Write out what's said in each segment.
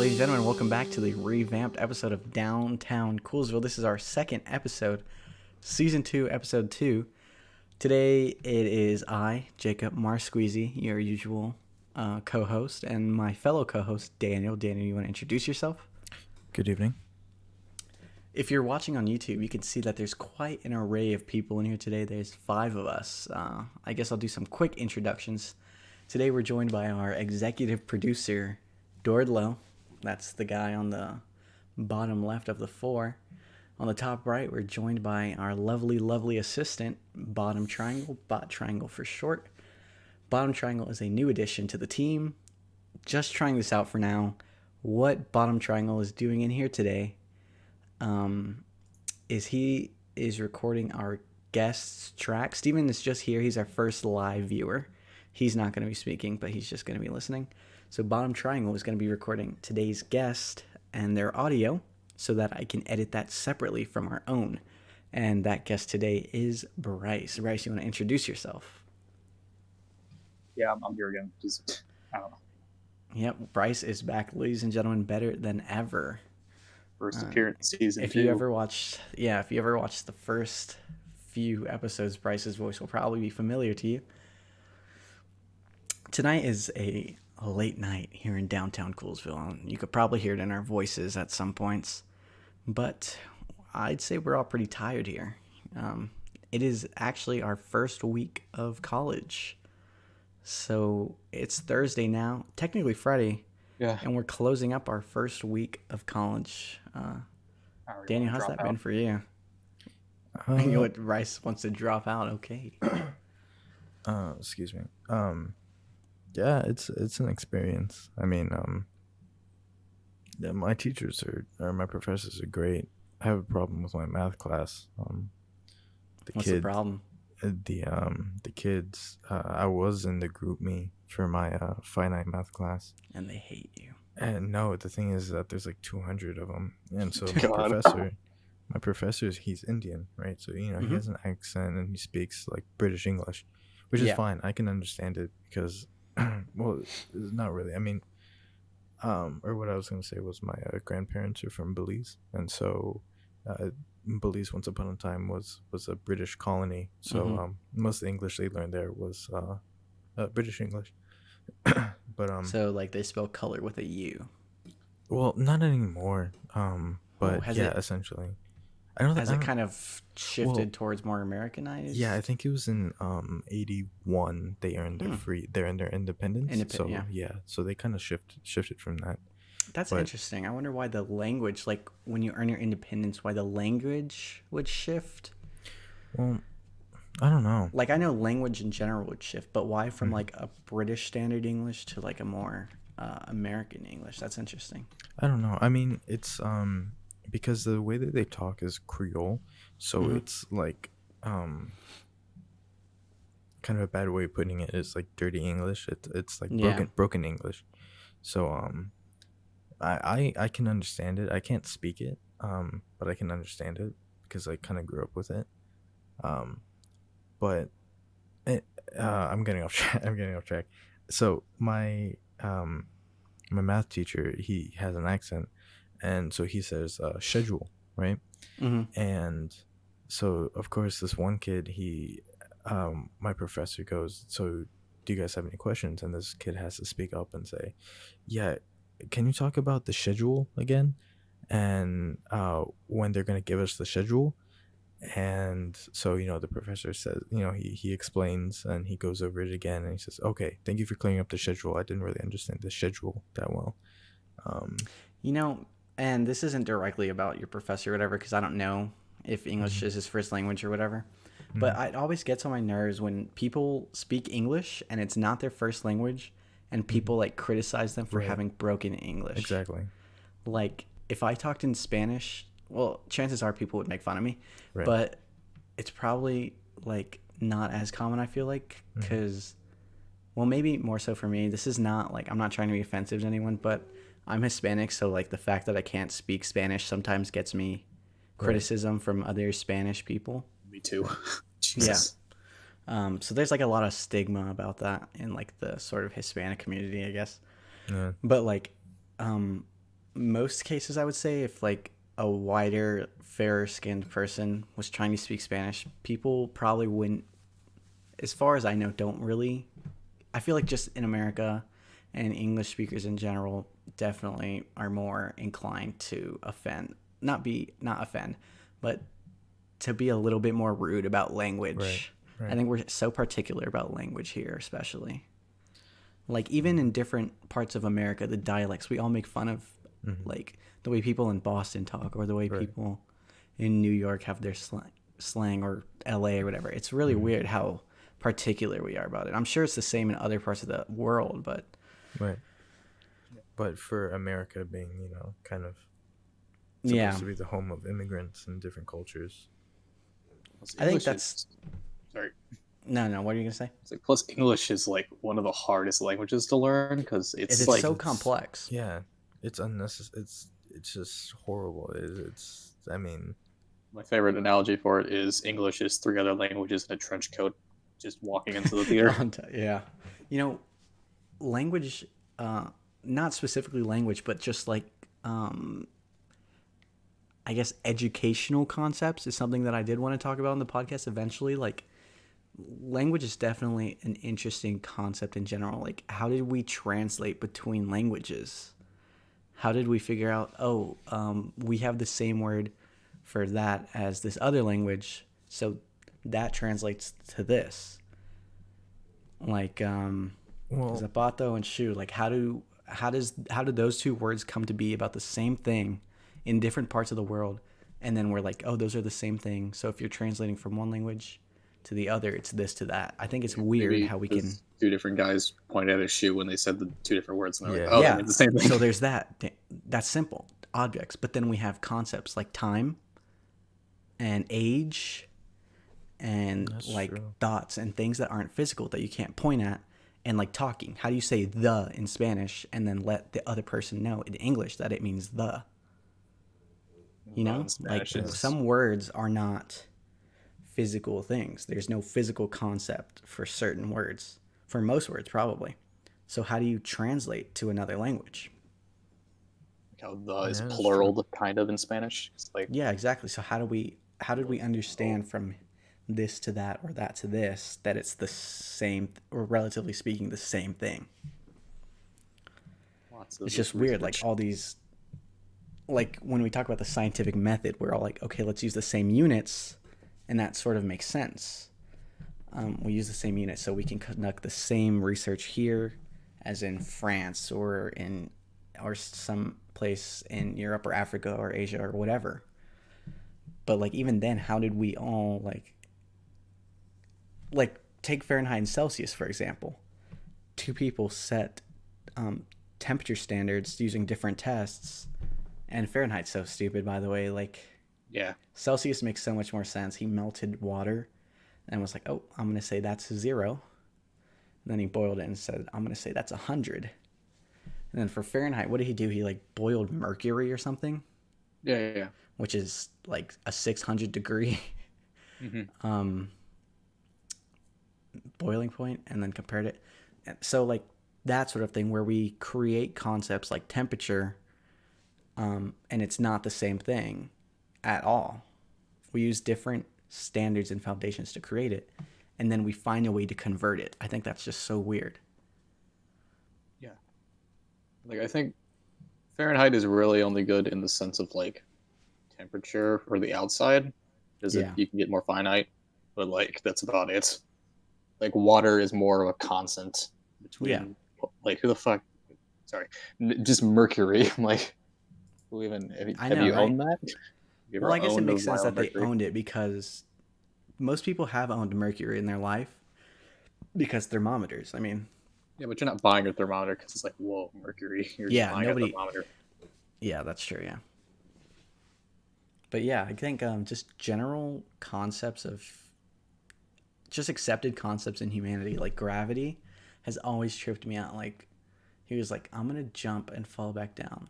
ladies and gentlemen. Welcome back to the revamped episode of Downtown Coolsville. This is our second episode, Season 2, Episode 2. Today it is I, Jacob Marsqueezy, your usual co-host, and my fellow co-host, Daniel. Daniel, you want to introduce yourself? Good evening. If you're watching on YouTube, you can see that there's quite an array of people in here today. There's 5 of us. I guess I'll do some quick introductions. Today we're joined by our executive producer, Dordlow. That's the guy on the bottom left of the 4. On the top right, we're joined by our lovely, lovely assistant, Bottom Triangle, Bot Triangle for short. Bottom Triangle is a new addition to the team. Just trying this out for now. What Bottom Triangle is doing in here today is he is recording our guest's track. Steven is just here. He's our first live viewer. He's not going to be speaking, but he's just going to be listening. So Bottom Triangle is going to be recording today's guest and their audio so that I can edit that separately from our own. And that guest today is Bryce. Bryce, you want to introduce yourself? Yeah, I'm here again. Just, I don't know. Yep, Bryce is back, ladies and gentlemen, better than ever. First appearance, season 2. If you ever watched the first few episodes, Bryce's voice will probably be familiar to you. Tonight is a late night here in downtown Coolsville. You could probably hear it in our voices at some points, but I'd say we're all pretty tired here. It is actually our first week of college. So it's Thursday now, technically Friday. Yeah. And we're closing up our first week of college. Daniel, how's that been for you? You know what, Rice wants to drop out. Okay. Excuse me. Yeah, it's an experience. I mean, yeah, my teachers or my professors are great. I have a problem with my math class. What's the problem? The kids. I was in the group me for my finite math class, and they hate you. And no, the thing is that there's like 200 of them, and so God. my professor, he's Indian, right? So he has an accent and he speaks like British English, which is fine. I can understand it because, well, it's not really. I mean, or what I was gonna say was my grandparents are from Belize, and so Belize once upon a time was a British colony. So most of the English they learned there was British English. But so like they spell color with a U. Well, not anymore. But essentially. I don't think it kind of shifted towards more Americanized. Yeah, I think it was in 81 they earned their independence. So they kind of shifted from that. That's interesting. I wonder why the language, like when you earn your independence, why the language would shift. Well, I don't know. Like I know language in general would shift, but why from like a British standard English to like a more American English? That's interesting. I don't know. I mean, it's because the way that they talk is Creole, so it's like kind of a bad way of putting it is like dirty English. It's like broken English. So I can understand it. I can't speak it, but I can understand it because I kind of grew up with it. But I'm getting off track. So my math teacher, he has an accent, and so he says schedule, right? And so of course this one kid, my professor goes, so do you guys have any questions? And this kid has to speak up and say, yeah, can you talk about the schedule again? And when they're gonna give us the schedule. And so the professor says, he explains and he goes over it again and he says, okay, thank you for clearing up the schedule. I didn't really understand the schedule that well. And this isn't directly about your professor or whatever, because I don't know if English is his first language or whatever, but it always gets on my nerves when people speak English and it's not their first language and people like criticize them for having broken English. Exactly. Like if I talked in Spanish, well, chances are people would make fun of me, but it's probably like not as common, I feel like, because, well, maybe more so for me. This is not like, I'm not trying to be offensive to anyone, but I'm Hispanic. So like the fact that I can't speak Spanish sometimes gets me criticism from other Spanish people. Me too. Jesus. Yeah. So there's like a lot of stigma about that in like the sort of Hispanic community, I guess. Yeah. But like, most cases, I would say, if like a whiter, fairer skinned person was trying to speak Spanish, people probably wouldn't, as far as I know, don't really. I feel like just in America and English speakers in general definitely are more inclined to offend, not offend, but to be a little bit more rude about language. Right. I think we're so particular about language here, especially. Like even in different parts of America, the dialects, we all make fun of like the way people in Boston talk or the way Right. people in New York have their slang or LA or whatever. It's really weird how particular we are about it. I'm sure it's the same in other parts of the world, but Right. But for America being, kind of yeah, supposed to be the home of immigrants and different cultures. Plus, I think English that's is- sorry. no. What are you gonna say? It's like, plus, English is like one of the hardest languages to learn because It's like so complex. Yeah, it's unnecessary. It's just horrible. It's I mean, my favorite analogy for it is English is three other languages in a trench coat, just walking into the theater. Yeah, language, not specifically language, but just like I guess educational concepts is something that I did want to talk about in the podcast eventually. Like language is definitely an interesting concept in general. Like how did we translate between languages? How did we figure out, we have the same word for that as this other language, so that translates to this. Like well, zapato and shoe. Like how do those two words come to be about the same thing in different parts of the world? And then we're like, oh, those are the same thing. So if you're translating from one language to the other, it's this to that. I think it's weird Maybe how we can. two different guys pointed at a shoe when they said the two different words, and they're like, Yeah. "Oh, Yeah. they mean the same thing." So there's that. That's simple. Objects. But then we have concepts like time and age and That's like true. thoughts and things that aren't physical that you can't point at. And like talking. How do you say the in Spanish and then let the other person know in English that it means the? You know? In Spanish, Like it's- some words are not physical things. There's no physical concept for certain words. For most words, probably. So how do you translate to another language? how the is Yeah, that's plural, kind of in Spanish. It's like Yeah, exactly. So how did we understand from this to that or that to this that it's the same, or relatively speaking the same thing? lots of It's just weird, like research. all these, like when we talk about the scientific method, we're all like, okay, let's use the same units, and that sort of makes sense. We use the same units so we can conduct the same research here as in France or some place in Europe or Africa or Asia or whatever. But like even then, how did we all like take Fahrenheit and Celsius for example? Two people set temperature standards using different tests, and Fahrenheit's so stupid, by the way. Like Yeah, Celsius makes so much more sense. He melted water and was like, oh, I'm gonna say that's 0. And then he boiled it and said, I'm gonna say that's 100. And then for Fahrenheit, what did he do? He like boiled mercury or something, yeah. which is like a 600 degree Mm-hmm. boiling point, and then compared it. So like that sort of thing where we create concepts like temperature, and it's not the same thing at all. We use different standards and foundations to create it, and then we find a way to convert it. I think that's just so weird. Yeah, like I think Fahrenheit is really only good in the sense of like temperature or the outside, because Yeah. you can get more finite, but like that's about it. Like water is more of a constant between. Yeah. Like who the fuck? Sorry, just mercury. I'm like, who even I have know, you right? owned that? Have you ever Well, I guess it owned a makes sense vial that of they mercury? owned it because most people have owned mercury in their life because thermometers. I mean, Yeah, but you're not buying a thermometer because it's like, whoa, mercury. You're Yeah, just buying nobody- a thermometer. yeah, that's true, yeah. But yeah, I think just general concepts of just accepted concepts in humanity, like gravity, has always tripped me out. Like he was like, I'm gonna jump and fall back down.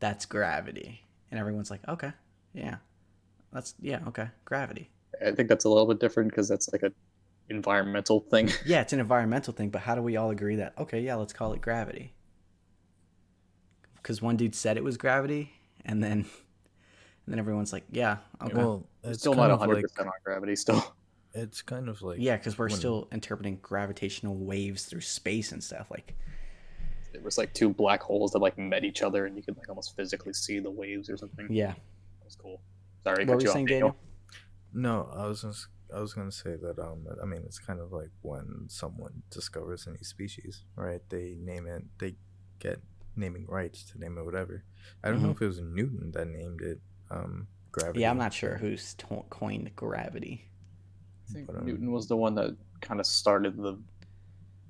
That's gravity. And everyone's like, okay, yeah. Okay, gravity. I think that's a little bit different because that's like a environmental thing. Yeah, it's an environmental thing, but how do we all agree that, okay, yeah, let's call it gravity? because one dude said it was gravity, and then everyone's like, yeah, okay. Well, it's Still kind not of 100% like on gravity. Still, it's kind of like Yeah, because we're when- still interpreting gravitational waves through space and stuff. Like, it was like two black holes that like met each other, and you could like almost physically see the waves or something. yeah. That was cool. Sorry, What were cut you you off, saying, Daniel? No, I was gonna say that I mean it's kind of like when someone discovers a new species, right? They name it, they get naming rights to name it whatever. I don't know Mhm. if it was Newton that named it gravity. Yeah, I'm not sure who's coined gravity. I think But, Newton was the one that kind of started the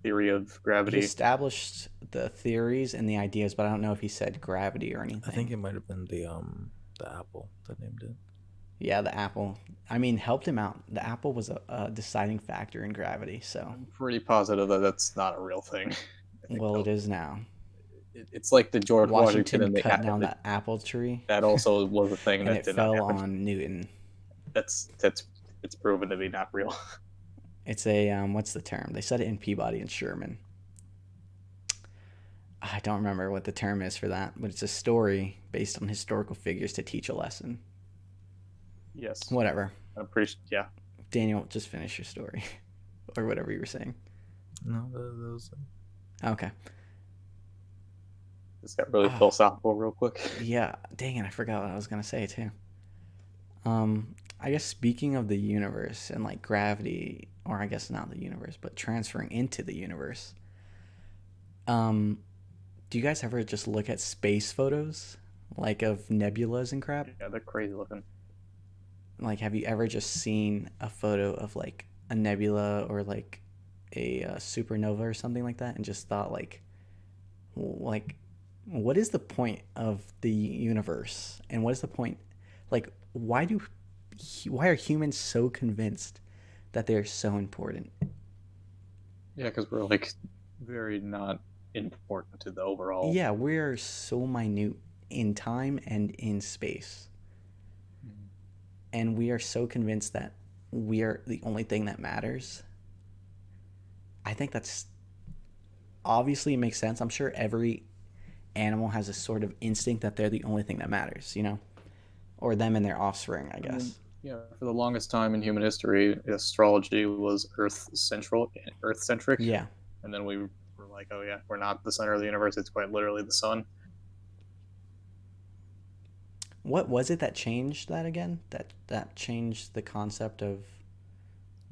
theory of He gravity. established the theories and the ideas, but I don't know if he said gravity or anything. I think it might have been the apple that named it. Yeah, the apple. I mean, helped him out. The apple was a deciding factor in gravity. So, I'm pretty positive that that's not a real thing. I think well, that- it is now. It's like the George Washington Washington and the cut down that apple tree, that also was a thing and that it did fell not happen. on Newton. That's it's proven to be not real. It's a what's the term? They said it in Peabody and Sherman. I don't remember what the term is for that, but it's a story based on historical figures to teach a lesson. Yes, Whatever. I'm pretty yeah. Daniel, just finish your story, or whatever you were saying. No, that was Okay. This got really philosophical real quick. Yeah. Dang it! I forgot what I was gonna say too. I guess speaking of the universe and like gravity, or I guess not the universe, but transferring into the universe. Do you guys ever just look at space photos, like of nebulas and crap? Yeah, they're crazy looking. Like, have you ever just seen a photo of like a nebula or like a supernova or something like that, and just thought like, what is the point of the universe, and what is the point? Like, why are humans so convinced that they're so important? Yeah, because we're like very not important to the overall. Yeah, we're so minute in time and in space. And we are so convinced that we are the only thing that matters. I think that's obviously it makes sense. I'm sure every animal has a sort of instinct that they're the only thing that matters, you know? Or them and their offspring, I guess. Yeah, for the longest time in human history, astrology was Earth-centric. Yeah. And then we were like, oh yeah, we're not the center of the universe. It's quite literally the sun. What was it that changed that again? That changed the concept of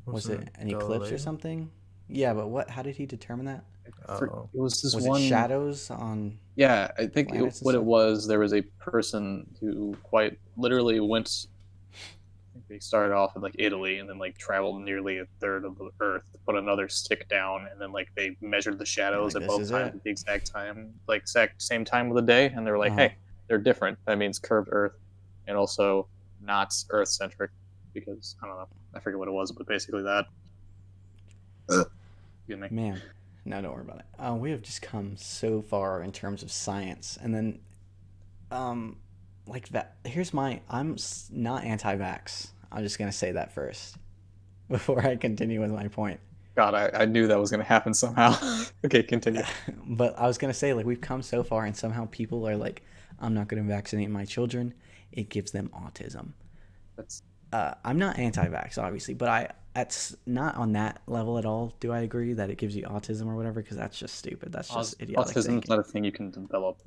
was it an eclipse or Galileo? something? Yeah, but how did he determine that? Oh. It was this Was one it shadows on Yeah, I think planets and what it stuff? was, there was a person who quite literally went. I think they started off in like Italy and then like traveled nearly a third of the Earth to put another stick down, and then like they measured the shadows Like, at this both is times it. at the exact time, like exact same time of the day, and they were like, Uh-huh. hey, they're different. That means curved Earth, and also not Earth centric, because I don't know, I forget what it was, but basically that. Excuse me. Man, no, don't worry about it. We have just come so far in terms of science, and then, like that. I'm not anti-vax. I'm just gonna say that first before I continue with my point. God, I knew that was gonna happen somehow. Okay, continue. But I was gonna say, like, we've come so far, and somehow people are like, I'm not gonna vaccinate my children. It gives them autism. That's I'm not anti-vax, obviously, but it's not on that level at all. Do I agree that it gives you autism or whatever? Because that's just stupid. That's just idiotic autism is thinking. not a thing you can develop.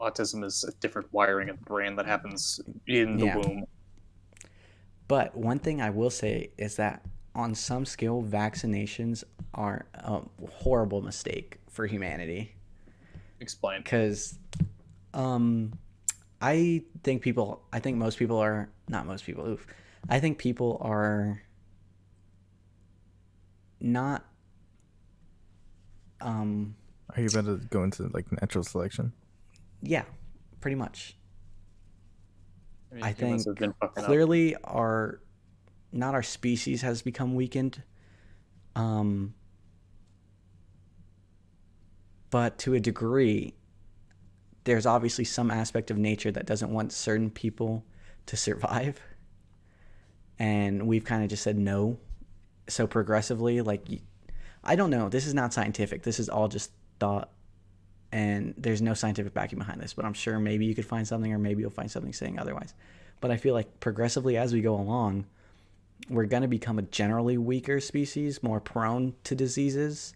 Autism is a different wiring of the brain that happens in the Yeah. womb. But one thing I will say is that on some scale, vaccinations are a horrible mistake for humanity. Explain. Because I think most people are, not most people, oof. I think people are not, Are you about to go into like natural selection? yeah, pretty much. mean, I humans think have been fucking up. clearly not our species has become weakened. But to a degree, there's obviously some aspect of nature that doesn't want certain people to survive. And we've kind of just said no. So progressively, like, I don't know. This is not scientific. This is all just thought and there's no scientific backing behind this, but I'm sure maybe you could find something, or maybe you'll find something saying otherwise. But I feel like progressively as we go along, we're going to become a generally weaker species, more prone to diseases.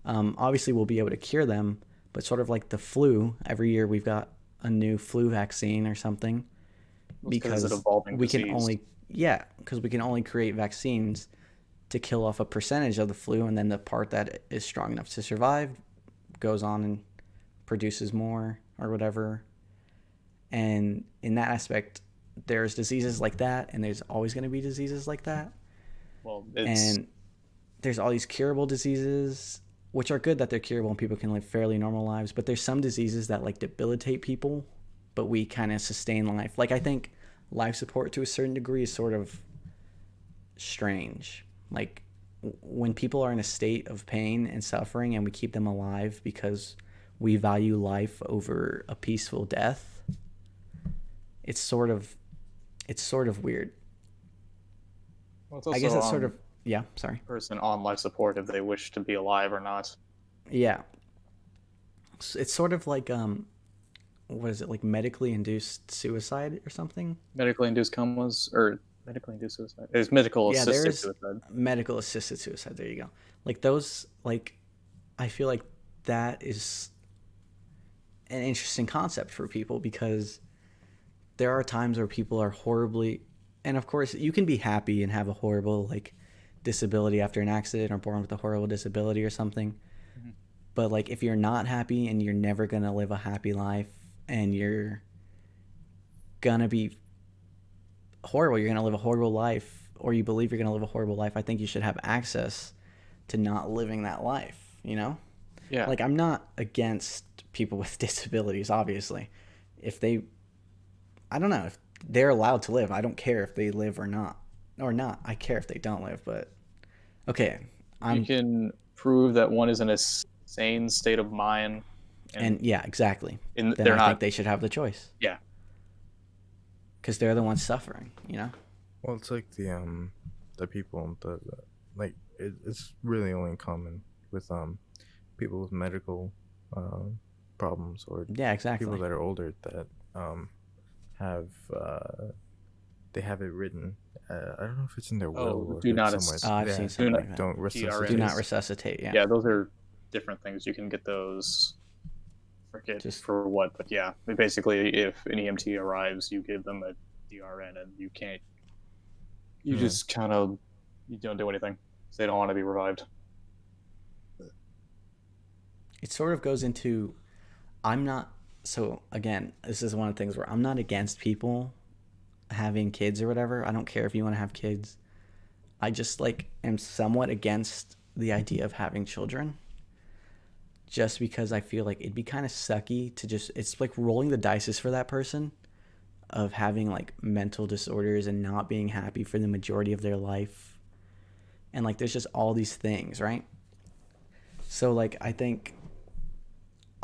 Obviously, we'll be able to cure them, but sort of like the flu, every year we've got a new flu vaccine or something, because it's an evolving we can disease. only because we can only create vaccines to kill off a percentage of the flu, and then the part that is strong enough to survive goes on and produces more or whatever. And in that aspect, there's diseases like that, and there's always going to be diseases like that. Well, and there's all these curable diseases, which are good that they're curable and people can live fairly normal lives, but there's some diseases that like debilitate people, but we kind of sustain life. Like, I think life support to a certain degree is sort of strange. Like, when people are in a state of pain and suffering and we keep them alive because we value life over a peaceful death, it's sort of weird. well, I guess that's sort of, yeah, sorry. person on life support if they wish to be alive or not. Yeah. It's sort of like, what is it, like medically induced suicide or something? Medically induced comas, or medically induced suicide. It's medical assisted suicide. Medical assisted suicide. There you go. Like those, like, I feel like that is an interesting concept for people, because there are times where people are horribly, and of course you can be happy and have a horrible like disability after an accident, or born with a horrible disability or something. Mm-hmm. But like, if you're not happy and you're never going to live a happy life, and you're going to be horrible, you're going to live a horrible life, or you believe you're going to live a horrible life, I think you should have access to not living that life, you know? Yeah. Like, I'm not against people with disabilities, obviously. If they, I don't know, if they're allowed to live, I don't care if they live or not. I care if they don't live, but okay. You can prove that one is in a sane state of mind. And yeah, exactly. Then I think they should have the choice. Yeah. Because they're the ones suffering, you know? Well, it's like the people, like, it's really only common with people with medical problems, or yeah, exactly, people that are older that have they have it written. I don't know if it's in their will. Or do not. I've seen something like that. Don't resuscitate. Do not resuscitate. Yeah. Yeah, those are different things. You can get those. Forget just for what, but yeah, basically, if an EMT arrives, you give them a DRN, and you can't. You just kind of, you don't do anything. They don't want to be revived. It sort of goes into, I'm not. So again, this is one of the things where I'm not against people having kids or whatever. I don't care if you want to have kids. I just like am somewhat against the idea of having children. Just because I feel like it'd be kind of sucky to just, it's like rolling the dice for that person of having like mental disorders and not being happy for the majority of their life. And like, there's just all these things, right? So like, I think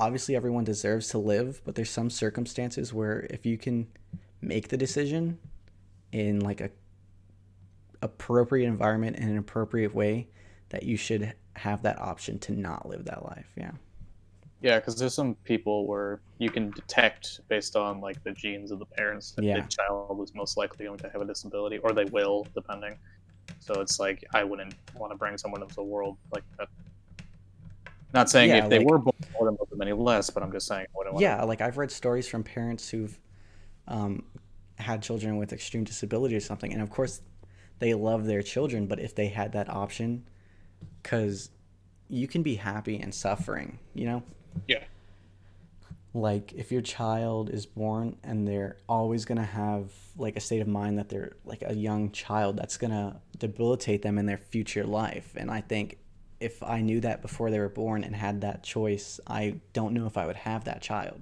obviously everyone deserves to live, but there's some circumstances where if you can make the decision in like a appropriate environment in an appropriate way, that you should have that option to not live that life. Yeah, because there's some people where you can detect based on like the genes of the parents that the child is most likely going to have a disability, or they will, depending. So it's like, I wouldn't want to bring someone into the world like that. Not saying if they were born, I wouldn't love them any less, but I'm just saying I wouldn't want like I've read stories from parents who've had children with extreme disability or something, and of course they love their children, but if they had that option, because you can be happy and suffering, you know? Yeah. Like, if your child is born and they're always going to have, like, a state of mind that they're, like, a young child, that's going to debilitate them in their future life. And I think if I knew that before they were born and had that choice, I don't know if I would have that child.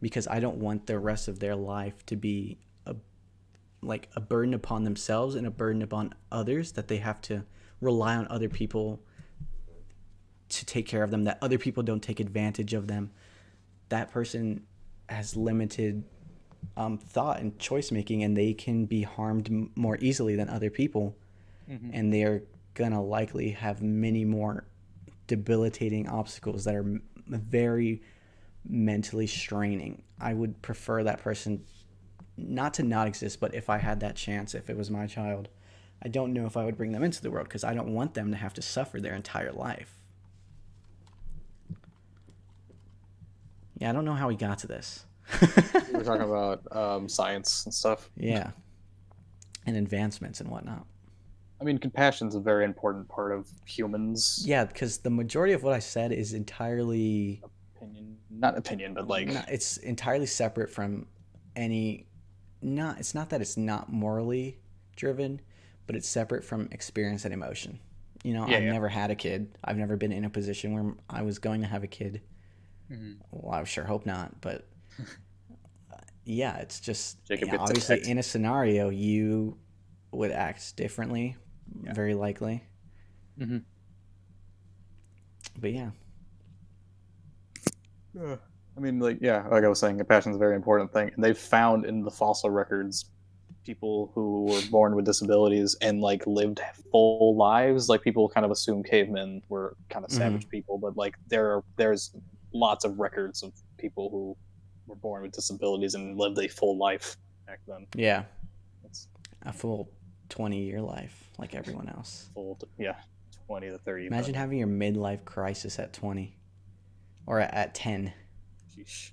Because I don't want the rest of their life to be, a burden upon themselves and a burden upon others, that they have to rely on other people to take care of them, that other people don't take advantage of them. That person has limited thought and choice making, and they can be harmed more easily than other people. Mm-hmm. And they're gonna likely have many more debilitating obstacles that are very mentally straining. I would prefer that person not to not exist, but if I had that chance, if it was my child, I don't know if I would bring them into the world because I don't want them to have to suffer their entire life. Yeah, I don't know how we got to this. We were talking about science and stuff. Yeah, and advancements and whatnot. I mean, compassion's a very important part of humans. Yeah, because the majority of what I said is entirely Not opinion, but like, it's entirely separate from any. Not it's not that it's not morally driven, but it's separate from experience and emotion. You know, I've never had a kid. I've never been in a position where I was going to have a kid. Well, I sure hope not, but yeah, it's just obviously in a scenario you would act differently, very likely. But yeah. I mean, like I was saying, compassion's a very important thing, and they've found in the fossil records people who were born with disabilities and like lived full lives. Like people kind of assume cavemen were kind of savage people, but like there's lots of records of people who were born with disabilities and lived a full life back then. Yeah, a full 20-year life like everyone else. 20 to 30. Imagine having your midlife crisis at 20 or at 10. Sheesh.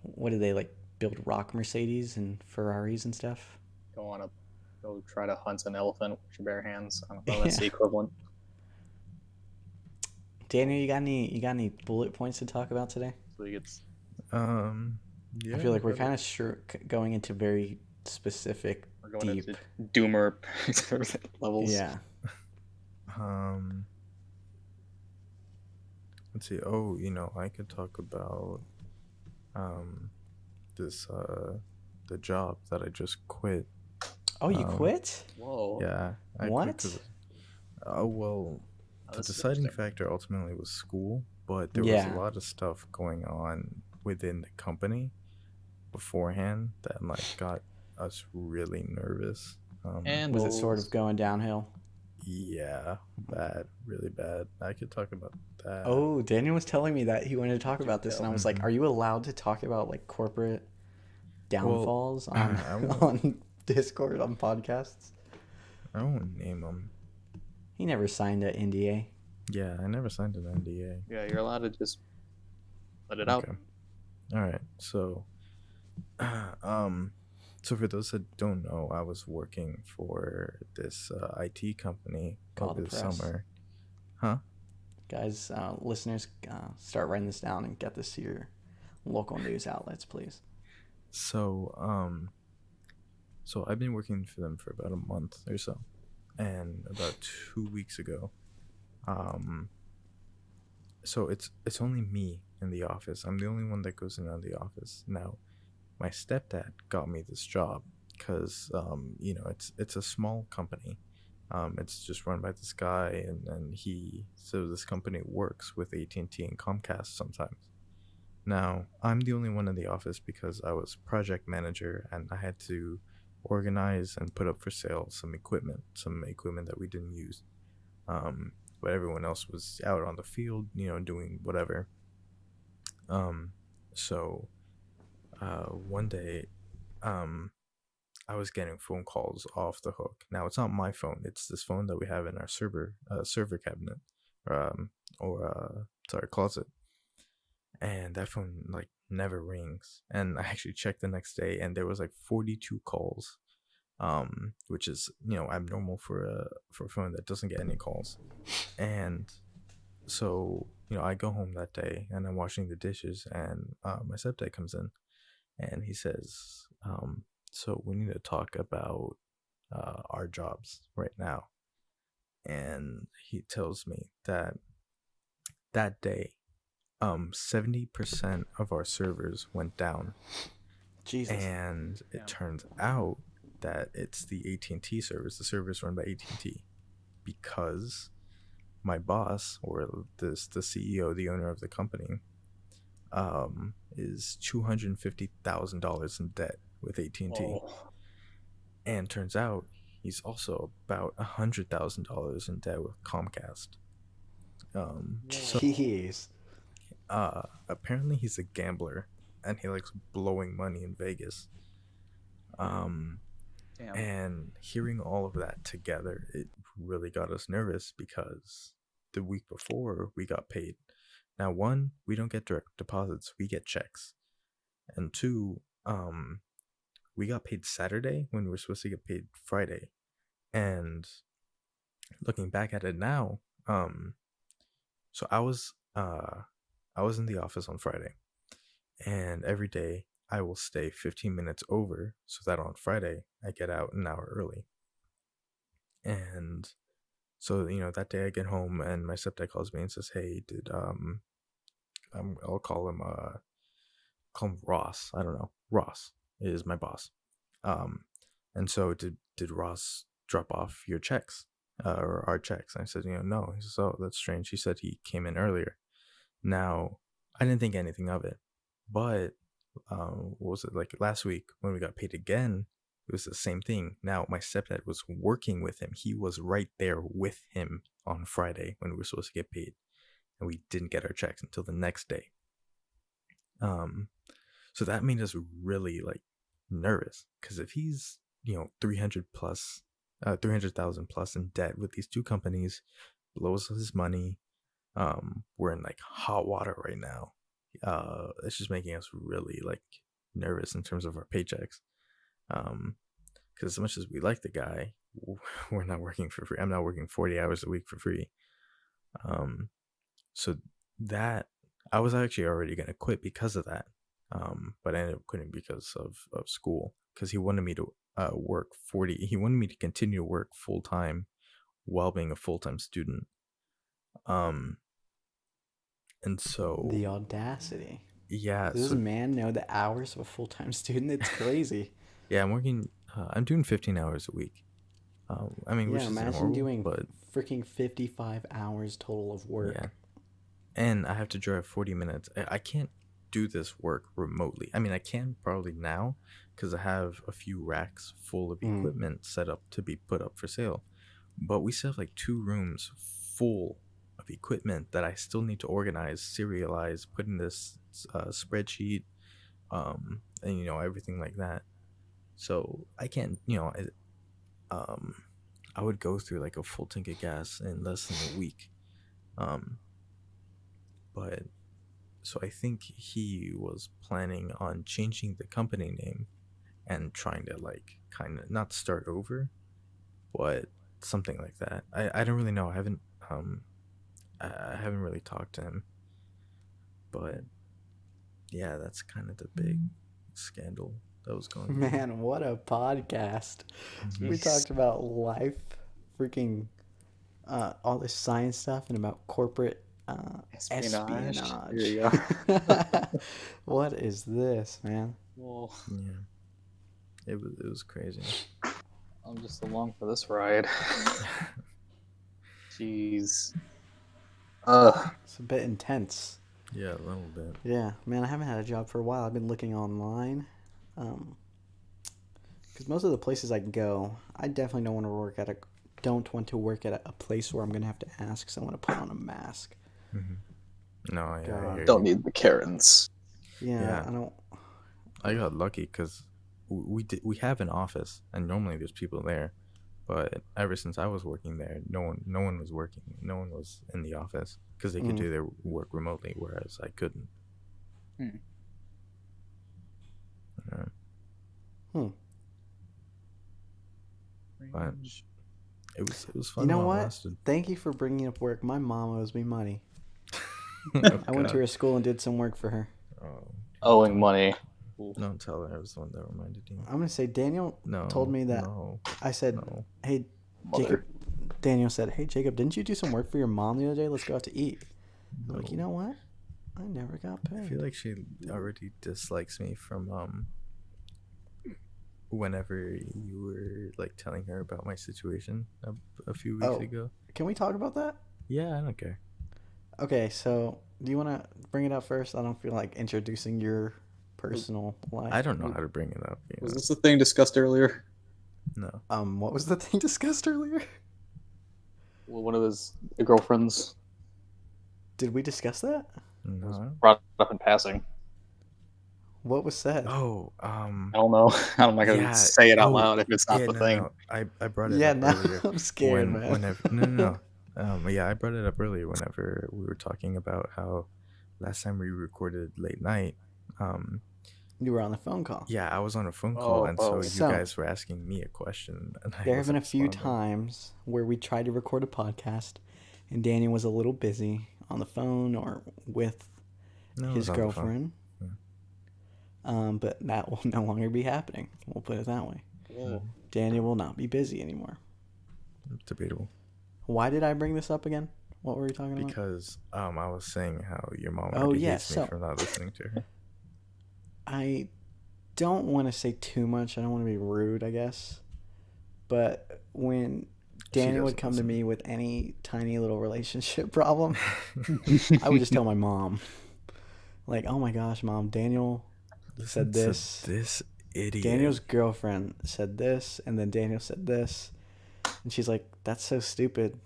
What do they like? Build rock Mercedes and Ferraris and stuff? Go try to hunt an elephant with your bare hands. I don't know if that's the equivalent. Daniel, you got any bullet points to talk about today? Yeah, I feel like we're kind of going into very specific, we're going deep into doomer levels. Yeah. Let's see. I could talk about the job that I just quit. Oh, you quit? Whoa. Yeah. What? The deciding factor ultimately was school, but there was a lot of stuff going on within the company beforehand that like got us really nervous. And was it sort of going downhill? Yeah, bad, really bad. I could talk about that. Oh, Daniel was telling me that he wanted to talk about this, and I was like, "Are you allowed to talk about like corporate downfalls on Discord on podcasts?" I won't name them. He never signed an NDA. Yeah, I never signed an NDA. Yeah, you're allowed to just let it out. All right, so, so for those that don't know, I was working for this IT company over the summer. Huh? Guys, listeners, start writing this down and get this to your local news outlets, please. So I've been working for them for about a month or so, and about 2 weeks ago, so it's only me in the office. I'm the only one that goes in and out of the office. Now, my stepdad got me this job because it's a small company. It's just run by this guy, and this company works with AT&T and Comcast sometimes. Now, I'm the only one in the office because I was project manager and I had to organize and put up for sale some equipment that we didn't use. But everyone else was out on the field, doing whatever. So one day, I was getting phone calls off the hook. Now, it's not my phone. It's this phone that we have in our server cabinet, closet. And that phone like never rings. And I actually checked the next day, and there was like 42 calls, which is abnormal for a phone that doesn't get any calls. And so I go home that day, and I'm washing the dishes, and my stepdad comes in, and he says, "So we need to talk about our jobs right now." And he tells me that day, 70% of our servers went down. Jesus. And it turns out that it's the AT&T servers, the servers run by AT&T, because my boss, or the CEO, the owner of the company, is $250,000 in debt with AT&T. Oh. And turns out he's also about $100,000 in debt with Comcast. Jeez. Apparently he's a gambler, and he likes blowing money in Vegas. Um, Damn. and hearing all of that together, it really got us nervous because the week before we got paid. Now, one, we don't get direct deposits; we get checks, and two, we got paid Saturday when we were supposed to get paid Friday. And looking back at it now, so I was in the office on Friday, and every day I will stay 15 minutes over so that on Friday I get out an hour early. And so, that day I get home and my stepdad calls me and says, "Hey, I'll call him Ross. I don't know. Ross is my boss. And so did Ross drop off your checks, or our checks?" And I said, "No." He says, "Oh, that's strange." He said he came in earlier. Now, I didn't think anything of it, but what was it, like last week when we got paid again? It was the same thing. Now, my stepdad was working with him. He was right there with him on Friday when we were supposed to get paid, and we didn't get our checks until the next day. So that made us really like nervous, because if he's 300,000 plus in debt with these two companies, blows his money, we're in like hot water right now. It's just making us really like nervous in terms of our paychecks. Because as much as we like the guy, we're not working for free. I'm not working 40 hours a week for free. So that I was actually already gonna quit because of that. But I ended up quitting because of school, because he wanted me to work 40. He wanted me to continue to work full time while being a full time student. And so The audacity. yeah, Does so this man know the hours of a full-time student? It's crazy. yeah, I'm working. I'm doing 15 hours a week. I mean, which Yeah, is imagine horrible, doing but freaking 55 hours total of work. yeah, and I have to drive 40 minutes. I can't do this work remotely. I mean, I can probably now because I have a few racks full of equipment set up to be put up for sale, but we still have like 2 rooms full of equipment that I still need to organize, serialize, put in this spreadsheet, and everything like that. So I can't, I would go through like a full tank of gas in less than a week. But so I think he was planning on changing the company name and trying to like kind of not start over, but something like that. I don't really know. I haven't really talked to him, but yeah, that's kind of the big scandal that was going on. Man, what a podcast. We Jeez. talked about life, freaking all this science stuff, and about corporate Espionage. espionage. Here you go. What is this, man? Well, Yeah, it was crazy. I'm just along for this ride. Jeez. It's a bit intense. Yeah, a little bit. Yeah, man, I haven't had a job for a while. I've been looking online. Because most of the places I go, I definitely don't want to work at a place where I'm gonna have to ask someone to put on a mask. Mm-hmm. No, I God. hear Don't you. need the Karens. Yeah, Yeah. I don't. I got lucky because we have an office, and normally there's people there, but ever since I was working there, no one was working. No one was in the office because they could do their work remotely, whereas I couldn't. Hmm. But it was fun. You know while it what? lasted. Thank you for bringing up work. My mom owes me money. Oh, I went to God. her school and did some work for her. Oh, Owing money. don't tell her I was the one that reminded you. I'm gonna say Daniel No, told me that. No, I said, no. "Hey, Mother. Jacob." Daniel said, "Hey, Jacob, didn't you do some work for your mom the other day? Let's go out to eat." I'm like, you know what? I never got paid. I feel like she already dislikes me from whenever you were like telling her about my situation a few weeks ago. Can we talk about that? Yeah, I don't care. Okay, so do you want to bring it up first? I don't feel like introducing your personal life. I don't know how to bring it up. Was this the thing discussed earlier? No. What was the thing discussed earlier? Well, one of his girlfriends. Did we discuss that? No. Brought up in passing. What was said? Oh, I don't know. I'm not gonna yeah. say it out Oh, loud if it's not yeah, the no, thing. no. I brought it Yeah, up now earlier. I'm scared, man. Whenever no. Yeah, I brought it up earlier whenever we were talking about how last time we recorded late night. You were on the phone call. Yeah, I was on a phone call, and so you So- guys were asking me a question, and I There have been a wasn't few responding. times where we tried to record a podcast, and Daniel was a little busy on the phone or with No, it his was on the phone. girlfriend. But that will no longer be happening. We'll put it that way. Whoa. Daniel will not be busy anymore. Debatable. Why did I bring this up again? What were we talking about? Because I was saying how your mom Oh, already yeah, hates so- me for not listening to her. I don't want to say too much. I don't want to be rude, I guess. But when Daniel would doesn't come to listen. me with any tiny little relationship problem, I would just tell my mom, like, "Oh my gosh, Mom, Daniel Listen said to this. this idiot. Daniel's girlfriend said this, and then Daniel said this." And she's like, "That's so stupid."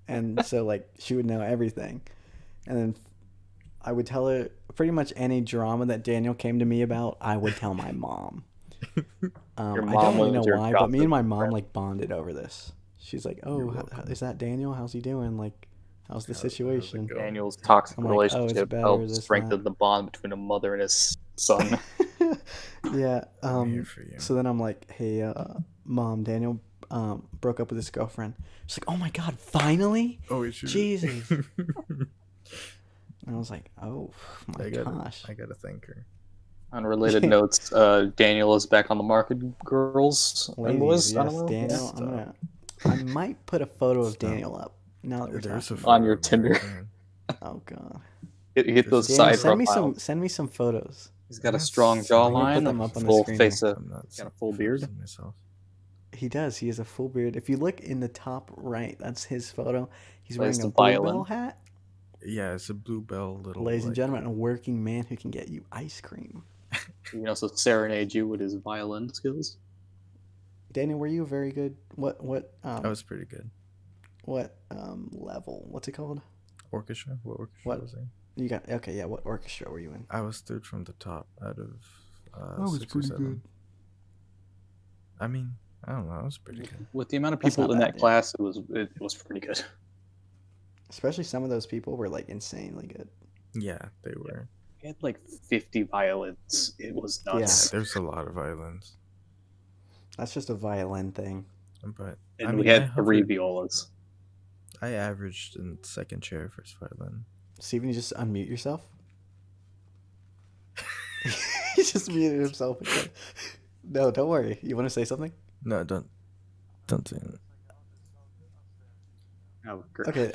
And so, like, she would know everything. And then I would tell her pretty much any drama that Daniel came to me about, I would tell my mom. I Your don't mom really know was your why, but me and my gossip mom, friend. like, bonded over this. She's like, You're "Oh, welcome. is that Daniel? How's he doing? Like, how's the How's it situation?" going? Daniel's toxic I'm like, "Oh, it's relationship better, helped this, strengthen that." the bond between a mother and his son. Yeah. I'm here for you. So then I'm like, "Hey, Mom, Daniel broke up with his girlfriend." She's like, "Oh my God, finally?" Oh, it's you. Jesus. And I was like, "Oh my gosh." I gotta thank her. Unrelated notes, Daniel is back on the market, girls and boys. Ladies, I yes, don't know. Daniel. I might put a photo of Daniel up now that we're There's a talking. photo On your of me Tinder. right there. Oh God. Hit those Daniel, side profiles. send me some photos. He's got I'm a not strong sending I'm gonna put jawline, them a up on the full screen face here. of. I'm not Got a full seeing beard? photos of myself. He does. He has a full beard. If you look in the top right, that's his photo. He's Plays wearing the a violin. bluebell hat. Yeah, it's a bluebell little. Ladies and like, gentlemen, a working man who can get you ice cream. You know, so serenade you with his violin skills. Daniel, were you very good? What That was pretty good. level? What's it called? Orchestra? What orchestra What? was I? You got okay, yeah. What orchestra were you in? I was third from the top out of was 6 or pretty 7. good. I mean, I don't know. It was pretty good. With the amount of That's people not in bad, that yeah. class, it was pretty good. Especially some of those people were like insanely good. Yeah, they were. We had like 50 violins. It was Yeah, nuts. there's a lot of violins. That's just a violin thing. But And I mean, we had I 3 hovered- violas. I averaged in second chair first violin. Steven, you just unmute yourself. He just muted himself again. No, don't worry. You want to say something? No, don't say it. Oh, great. Okay.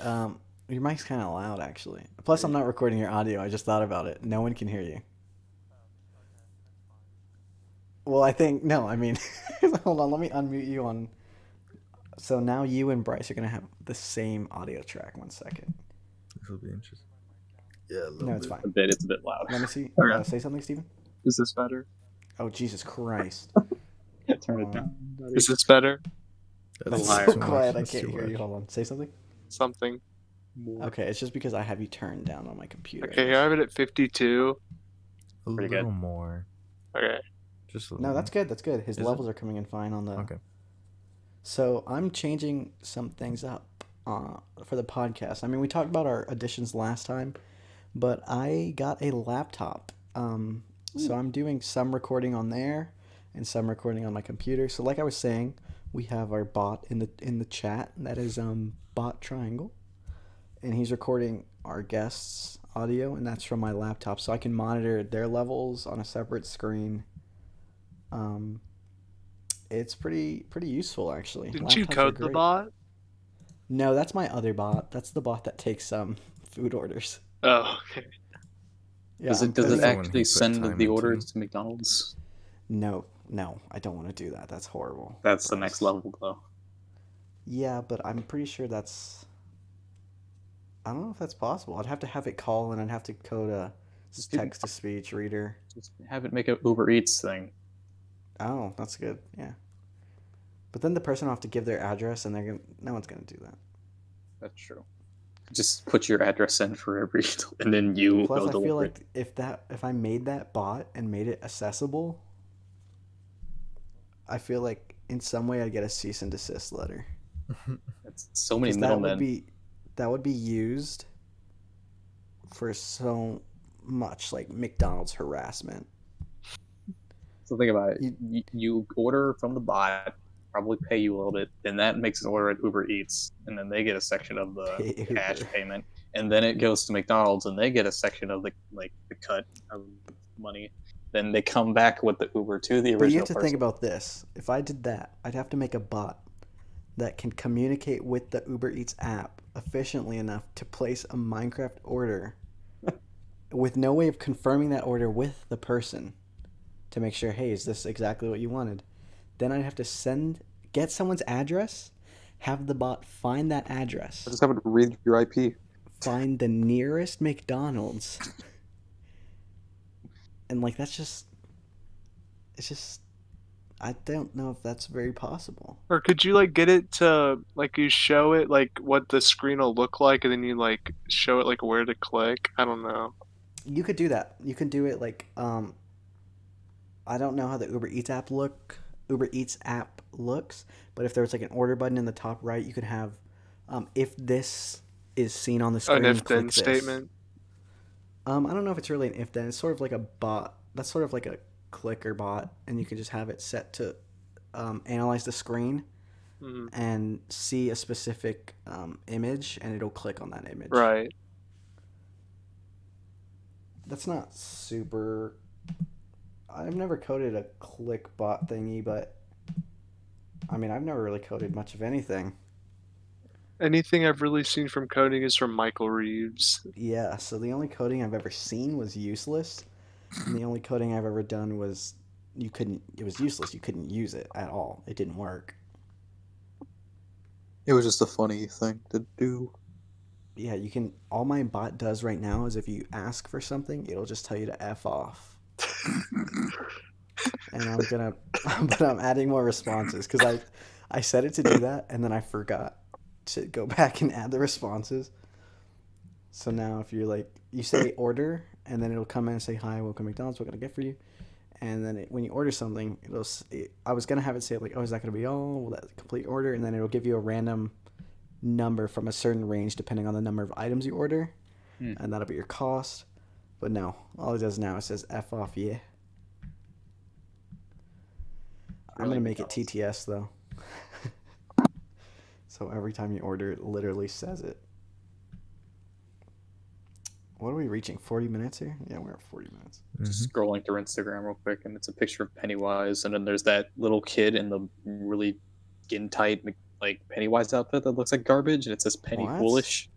Your mic's kind of loud, actually. Plus, I'm not recording your audio. I just thought about it. No one can hear you. Well, I think no. I mean, hold on. Let me unmute you on. So now you and Bryce are gonna have the same audio track. 1 second. This will be interesting. Yeah, a little No, it's bit. fine. It's a bit loud. Let me see. Okay. Say something, Steven. Is this better? Oh, Jesus Christ. Turn it down. Is this better? That's higher. so too much. quiet. I That's can't too hear you. much. Hold on. Say something. Something. Okay, it's just because I have you turned down on my computer. I Okay, guess. I have it at 52. A Pretty little good. more. Okay. Just a little. No, that's good. That's good. His Is it? levels are coming in fine on the. Okay. So I'm changing some things up for the podcast. I mean, we talked about our additions last time, but I got a laptop. So I'm doing some recording on there and some recording on my computer. So like I was saying, we have our bot in the chat. That is Bot Triangle, and he's recording our guests' audio, and that's from my laptop. So I can monitor their levels on a separate screen. It's pretty useful, actually. Didn't you Laptops are code the great. bot? No, that's my other bot. That's the bot that takes food orders. Oh, okay. Yeah, Does I'm it does putting- it the one he actually put send time the into. orders to McDonald's? No, I don't want to do that. That's horrible. That's the Gross. next level, though. Yeah, but I'm pretty sure that's. I don't know if that's possible. I'd have to have it call, and I'd have to code a text to speech reader. Just have it make an Uber Eats thing. Oh, that's good. Yeah. But then the person will have to give their address, and no one's gonna do that. That's true. Just put your address in for every, and then you Plus, go I feel deliver it. like if I made that bot and made it accessible, I feel like in some way I'd get a cease and desist letter It's so many because middlemen. that would be used for so much like McDonald's harassment. So think about it. You You order from the bot, probably pay you a little bit, then that makes an order at Uber Eats, and then they get a section of the pay cash Uber. payment, and then it goes to McDonald's, and they get a section of the cut of money. Then they come back with the Uber to the But you have original to think person. about this. If I did that, I'd have to make a bot that can communicate with the Uber Eats app efficiently enough to place a Minecraft order with no way of confirming that order with the person to make sure, hey, is this exactly what you wanted? Then I'd have to get someone's address, have the bot find that address, I just have to read your IP. find the nearest McDonald's, and like it's just I don't know if that's very possible. Or could you like get it to like you show it like what the screen will look like, and then you like show it like where to click? I don't know. You could do that. You can do it like I don't know how the Uber Eats app looks, but if there was like an order button in the top right, you could have if this is seen on the screen, An if click then this. statement. I don't know if it's really an if then. It's sort of like a bot. That's sort of like a clicker bot, and you can just have it set to analyze the screen Mhm. and see a specific image, and it'll click on that image. Right. That's not super. I've never coded a click bot thingy, but I mean, I've never really coded much of anything. Anything I've really seen from coding is from Michael Reeves. Yeah, so the only coding I've ever seen was useless, and the only coding I've ever done was it was useless. You couldn't use it at all. It didn't work. It was just a funny thing to do. Yeah, you can. All my bot does right now is if you ask for something, it'll just tell you to F off. And but I'm adding more responses because I set it to do that, and then I forgot to go back and add the responses. So now if you're like, you say order, and then it'll come in and say, hi, welcome to McDonald's, what can I get for you? And then when you order something, I was going to have it say like, oh, is that going to be all? Will that complete order? And then it'll give you a random number from a certain range depending on the number of items you order. And that'll be your cost. But no, all it does now, it says F off, yeah. I'm going to make it TTS though. So every time you order, it literally says it. What are we reaching? 40 minutes here? Yeah, we're at 40 minutes. Just scrolling through Instagram real quick, and it's a picture of Pennywise, and then there's that little kid in the really skin tight like Pennywise outfit that looks like garbage, and it says Penny What? Foolish.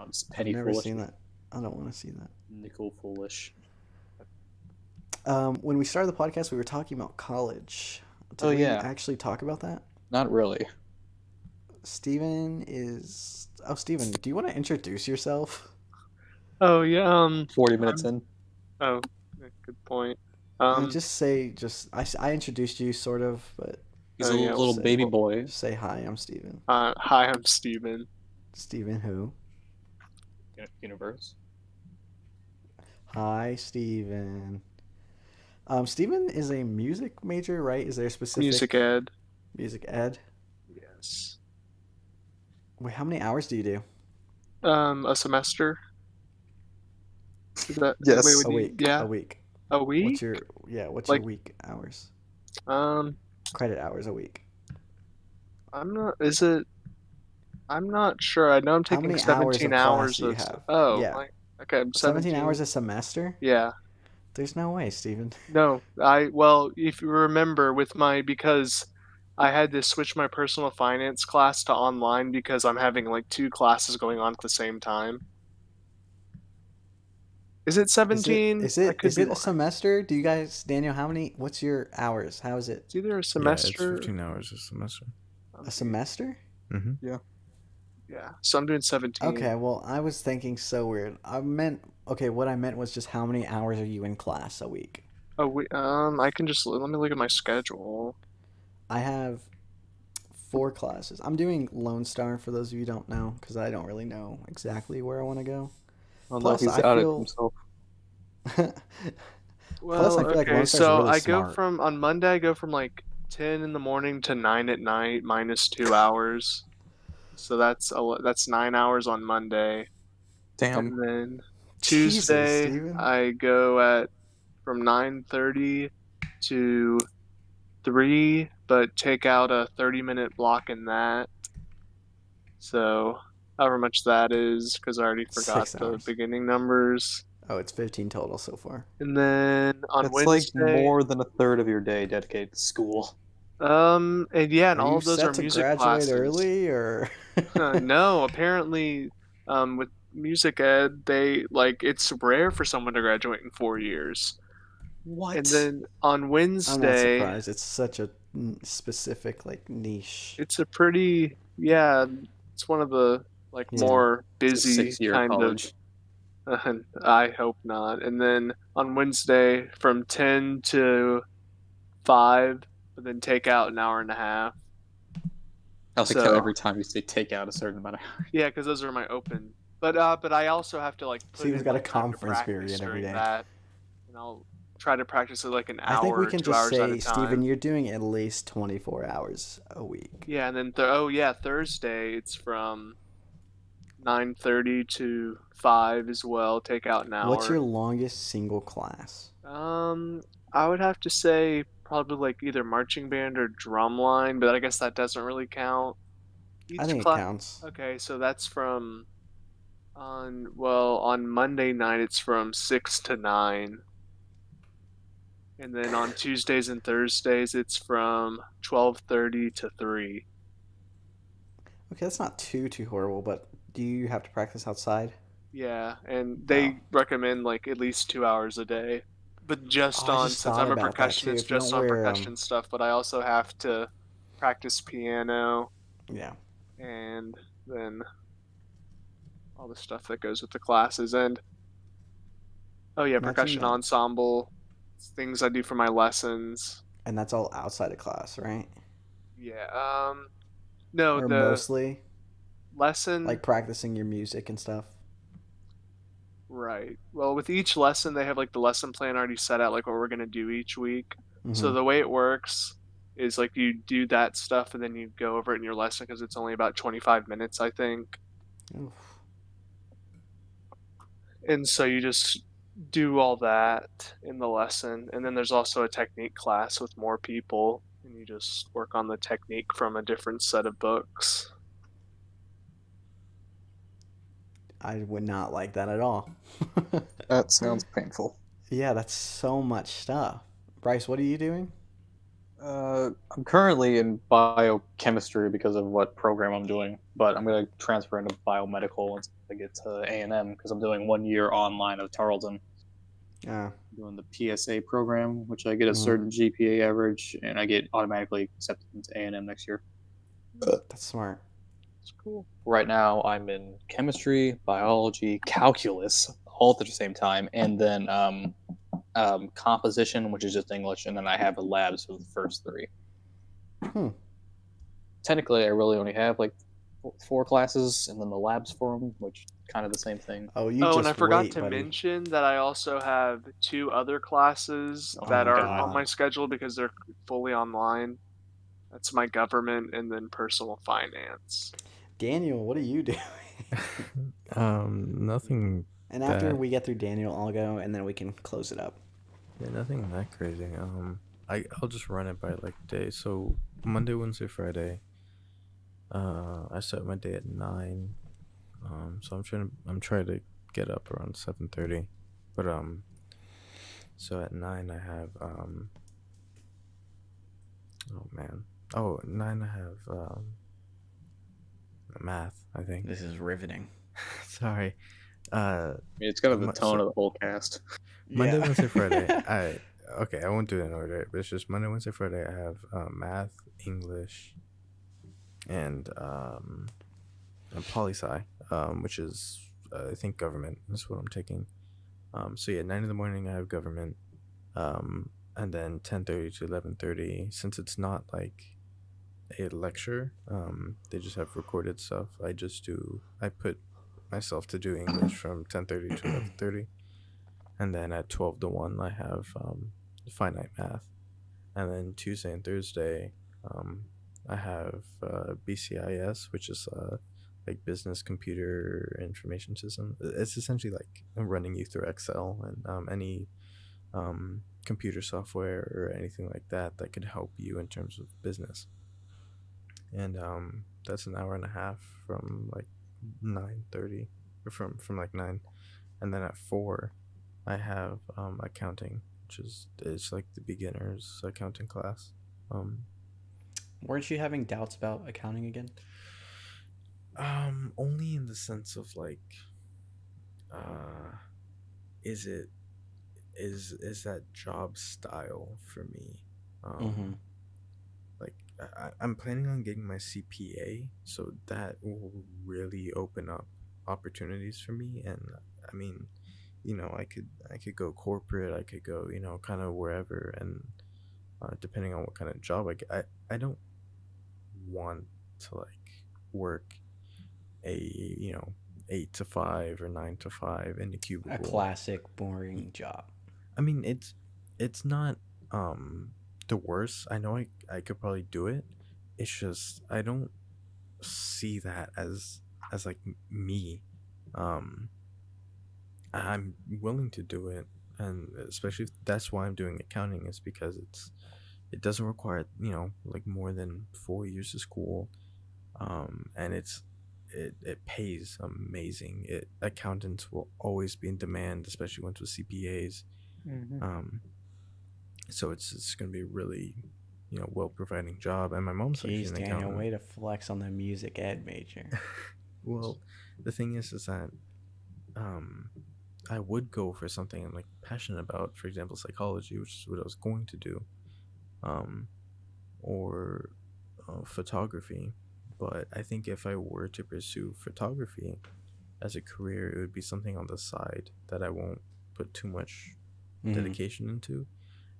It's I've Penny never Foolish. seen that. I don't want to see that. Nickel Foolish. When we started the podcast, we were talking about college. Did Oh, we yeah. actually talk about that? Not really. Steven, do you want to introduce yourself? Oh yeah. 40 minutes in. Oh, good point. I introduced you sort of, but He's Oh, a yeah, little say- baby boy. just say hi, I'm Steven. Hi, I'm Steven. Steven who? Universe. Hi, Steven. Steven is a music major, right? Is there a specific Music ed. music ed? Yes. Wait, how many hours do you do? A semester. Is that, Yes. wait, A week. Yeah. A week. A week? What's your Like- week hours? Um, Credit hours a week. I'm not. Is it? I'm not sure. I know I'm How taking many hours 17 of class hours do you of. have? Oh, Yeah. okay. I'm 17 hours a semester? Yeah. There's no way, Steven. No, if you remember because I had to switch my personal finance class to online because I'm having like two classes going on at the same time. Is it 17? Is I it could be a lying. semester? Do you guys, Daniel, what's your hours? How is it? It's either a Yeah, it's semester. 15 hours a semester. A semester? Mm-hmm. Yeah, so I'm doing 17. Okay, well, I was thinking so weird. What I meant was just how many hours are you in class a week? Oh, I can just let me look at my schedule. I have 4 classes. I'm doing Lone Star for those of you who don't know, because I don't really know exactly where I want to go. Oh no, Plus, he's I out it feel. himself. Plus, I feel like Lone Star's so really I go smart. from on Monday. I go from like 10 in the morning to 9 at night, minus 2 hours. So that's 9 hours on Monday, Damn. and then Jesus, Tuesday Steven. I go at from 9:30 to 3, but take out a 30-minute block in that. So however much that is, because I already forgot 6 the hours. beginning numbers. Oh, it's 15 total so far. And then on That's Wednesday, like more than a third of your day dedicated to school. and yeah, and Are all you of those set are to music graduate classes. early, or? No, apparently, with music ed, they like it's rare for someone to graduate in 4 years. What? And then on I'm not Wednesday, surprised. It's such a specific, like, niche. it's a pretty, yeah, it's one of the like Yeah. more It's a busy 6-year kind college. of. I hope not. And then on Wednesday from 10 to 5, but then take out an hour and a half. I like So- how every time you say take out a certain amount of hours. Yeah, because those are my open. But I also have to like put Steven's in got a like, time to conference practice period every during day. that, and I'll try to practice it like an hour I think we or can 2 just hours at say, a time. Steven, you're doing at least 24 hours a week. Yeah, and then Thursday it's from 9:30 to 5 as well. Take out an hour. What's your longest single class? I would have to say probably like either marching band or drumline, but I guess that doesn't really count. I think it counts. Okay, so that's from on Monday night it's from 6 to 9. And then on Tuesdays and Thursdays it's from 12:30 to 3. Okay, that's not too horrible, but do you have to practice outside? Yeah, and they recommend like at least 2 hours a day. But just Oh, I on just since thought I'm a about that, too. percussionist, If you just don't on wear, percussion stuff, but I also have to practice piano Yeah. and then all the stuff that goes with the classes and oh yeah, Imagine percussion that. ensemble, things I do for my lessons. And that's all outside of class, right? Yeah, no, Or the mostly, lesson like, practicing your music and stuff. right. Well, with each lesson they have like the lesson plan already set out like what we're going to do each week. So Mhm. the way it works is like you do that stuff and then you go over it in your lesson because it's only about 25 minutes, I think. Oof. And so you just do all that in the lesson. And then there's also a technique class with more people. And you just work on the technique from a different set of books. I would not like that at all. That sounds painful. Yeah, that's so much stuff. Bryce, what are you doing? I'm currently in biochemistry because of what program I'm doing, but I'm going to transfer into biomedical once I get to A&M because I'm doing 1 year online at Tarleton. Oh, Doing the PSA program, which I get a Mhm. certain GPA average, and I get automatically accepted into A&M next year. that's smart. It's cool. Right now, I'm in chemistry, biology, calculus, all at the same time, and then composition, which is just English, and then I have the labs for the first 3. Hmm. Technically, I really only have like 4 classes, and then the labs for them, which kind of the same thing. Oh, you Oh, just and I forgot wait, to buddy. mention that I also have 2 other classes Oh that my are God. on my schedule because they're fully online. That's my government and then personal finance. Daniel, what are you doing? Nothing. And after That- we get through Daniel, I'll go, and then we can close it up. Yeah, nothing that crazy. I'll just run it by like days. So Monday, Wednesday, Friday. I start my day at 9. So I'm trying to get up around 7:30. But so at 9 I have oh man. Oh, 9 I have math, I think. This is riveting. Sorry. I mean, it's kind of the Mu- tone so- of the whole cast. Monday, Yeah. Wednesday, Friday. I won't do it in order, but it's just Monday, Wednesday, Friday. I have math, English, and poli sci, which is I think government. That's what I'm taking. So yeah, 9 in the morning I have government, and then 10:30 to 11:30. Since it's not like a lecture. They just have recorded stuff. I put myself to do English from 10:30 to 11:30, and then at 12 to 1 I have finite math, and then Tuesday and Thursday I have BCIS, which is like business computer information system. It's essentially like running you through Excel and any computer software or anything like that that could help you in terms of business. And that's an hour and a half from like 9:30, or from like 9, and then at 4 I have accounting, which is it's like the beginners accounting class. Weren't you having doubts about accounting again? Only in the sense of like, uh, is it is that job style for me? Mm-hmm. Like I'm planning on getting my CPA, so that will really open up opportunities for me. And I mean, I could go corporate, I could go, kind of wherever, and depending on what kind of job I get, I don't want to like work a 8 to 5 or 9 to 5 in the A cubicle. classic boring job. I mean, it's not the worst. I know I could probably do it. It's just I don't see that as like me. I'm willing to do it, and especially if that's why I'm doing accounting, is because it doesn't require like more than 4 years of school, and it pays amazing. Accountants will always be in demand, especially ones with CPAs. Mm-hmm. So it's gonna be a really well providing job, and my mom's actually Jeez, an Daniel, accountant. way to flex on the music ed major. Well, the thing is that I would go for something I'm like passionate about, for example, psychology, which is what I was going to do, um, or photography. But I think if I were to pursue photography as a career, it would be something on the side that I won't put too much Mhm. dedication into.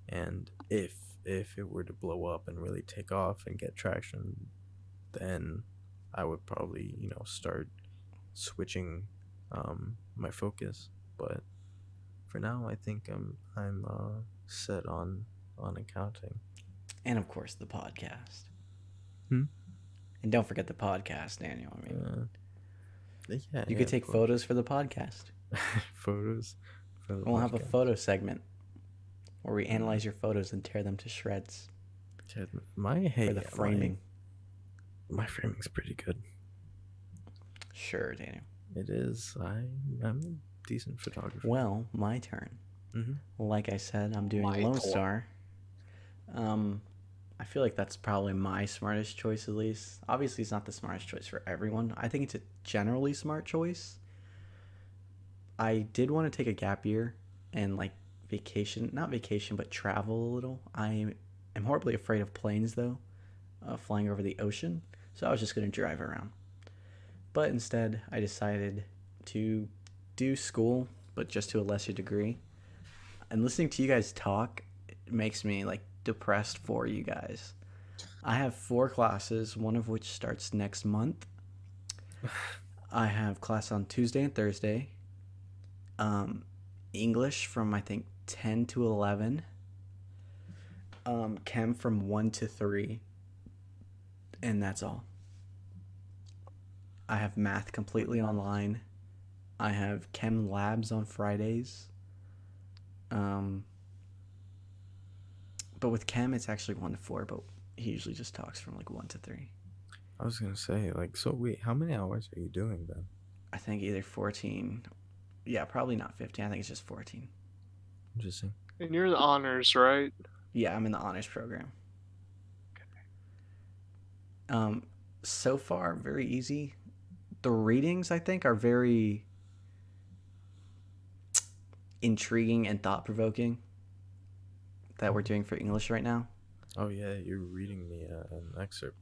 And if it were to blow up and really take off and get traction, then I would probably start switching my focus. But for now, I think I'm set on accounting. And of course, the podcast. Hmm? And don't forget the podcast, Daniel. I mean, Yeah, you yeah, could of take course. photos for the podcast. Photos for the We'll have a podcast. photo segment where we analyze your photos and tear them to shreds Yeah, for the framing. my framing's pretty good. Sure, Daniel. It is. I'm a decent photographer. Well, my turn. Mhm. Like I said, I'm doing My Lone turn. Star. I feel like that's probably my smartest choice, at least. Obviously, it's not the smartest choice for everyone. I think it's a generally smart choice. I did want to take a gap year and like not vacation, but travel a little. I am horribly afraid of planes, though, flying over the ocean. So I was just going to drive around. But instead, I decided to do school, but just to a lesser degree. And listening to you guys talk, it makes me like depressed for you guys. I have 4 classes, one of which starts next month. I have class on Tuesday and Thursday. English from I think 10 to 11. Chem from 1 to 3. And that's all. I have math completely online. I have chem labs on Fridays. But with chem, it's actually 1 to 4, but he usually just talks from like 1 to 3. I was gonna say, like, so wait, how many hours are you doing then? I think either 14. Yeah, probably not 15. I think it's just 14. Interesting. And you're the honors, right? Yeah, I'm in the honors program. So far, very easy. The readings, I think, are very intriguing and thought-provoking that we're doing for English right now. Oh yeah, you're reading me an excerpt.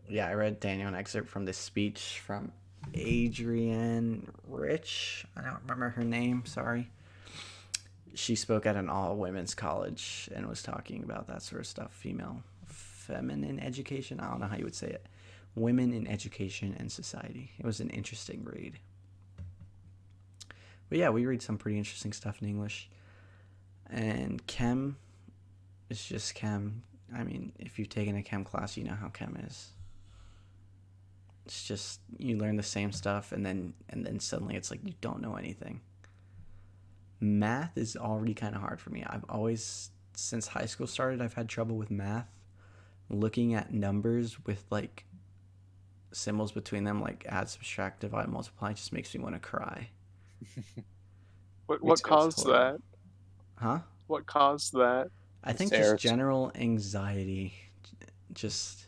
Yeah, I read Daniel an excerpt from this speech from Adrienne Rich. I don't remember her name, sorry. She spoke at an all-women's college and was talking about that sort of stuff, feminine education. I don't know how you would say it. Women in Education and Society. It was an interesting read. But yeah, we read some pretty interesting stuff in English. And chem is just chem. I mean, if you've taken a chem class, you know how chem is. It's just you learn the same stuff and then suddenly it's like you don't know anything. Math is already kind of hard for me. I've always, since high school started, I've had trouble with math. Looking at numbers with like symbols between them, like add, subtract, divide, multiply, just makes me want to cry. What caused that? Huh? What caused that? I think just general anxiety. Just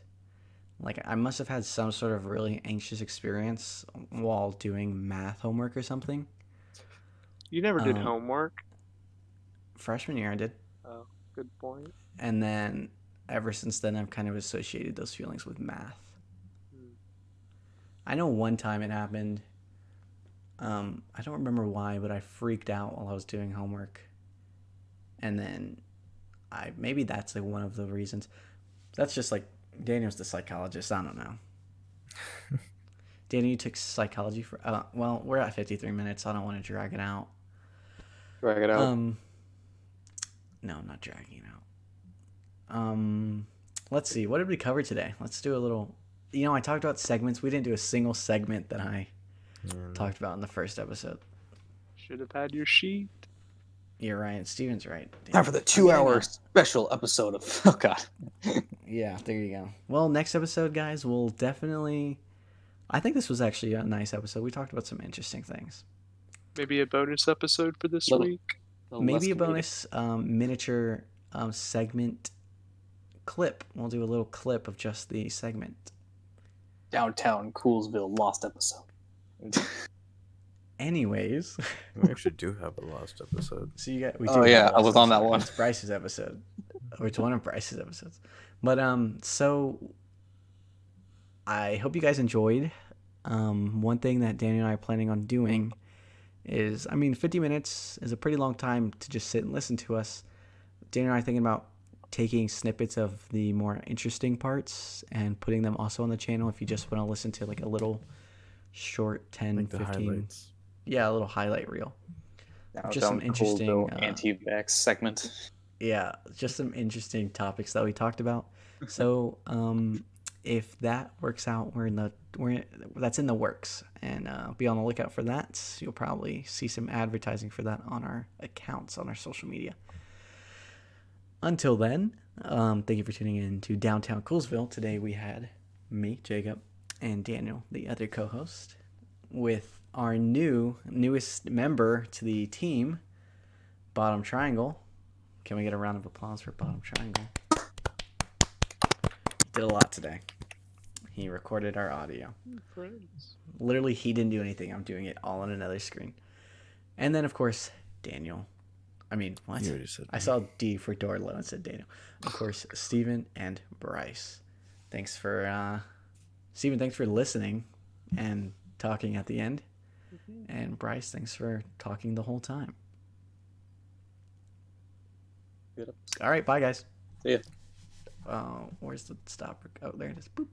like I must have had some sort of really anxious experience while doing math homework or something. You never did homework? Freshman year I did. Oh, good point. And then ever since then I've kind of associated those feelings with math. I know one time it happened. I don't remember why, but I freaked out while I was doing homework. And then maybe that's like one of the reasons. That's just like Daniel's the psychologist. I don't know. Daniel, you took psychology for. Well, we're at 53 minutes. So I don't want to drag it out. Drag it out. No, I'm not dragging it out. Let's see. What did we cover today? Let's do a little. You know, I talked about segments. We didn't do a single segment that I talked about in the first episode. Should have had your sheet. You're right. Steven's right. Damn. Time for the 2-hour special episode of... Oh, God. Yeah, there you go. Well, next episode, guys, we'll definitely... I think this was actually a nice episode. We talked about some interesting things. Maybe a bonus episode for this week? Maybe a bonus miniature segment clip. We'll do a little clip of just the segment. Downtown Coolsville lost episode. Anyways, we actually do have a lost episode. So you got. I was on that one. It's Bryce's episode, or it's one of Bryce's episodes. But so I hope you guys enjoyed. One thing that Daniel and I are planning on doing is, 50 minutes is a pretty long time to just sit and listen to us. Daniel and I are thinking about taking snippets of the more interesting parts and putting them also on the channel if you just want to listen to like a little short 10, like 15. Highlights. Yeah, a little highlight reel. Just some interesting anti-vax segment. Yeah, just some interesting topics that we talked about. So, if that works out, that's in the works, and be on the lookout for that. You'll probably see some advertising for that on our accounts on our social media. Until then, thank you for tuning in to Downtown Coolsville. Today we had me, Jacob, and Daniel, the other co-host, with our newest member to the team, Bottom Triangle. Can we get a round of applause for Bottom Triangle? He did a lot today. He recorded our audio. Friends. Literally, he didn't do anything. I'm doing it all on another screen. And then, of course, Daniel. What? You already said I saw D for Dorlo and said Daniel. Of course, Stephen and Bryce. Stephen, thanks for listening and talking at the end. Mm-hmm. And Bryce, thanks for talking the whole time. Good. All right, bye, guys. See ya. Where's the stop? Oh, there it is. Boop.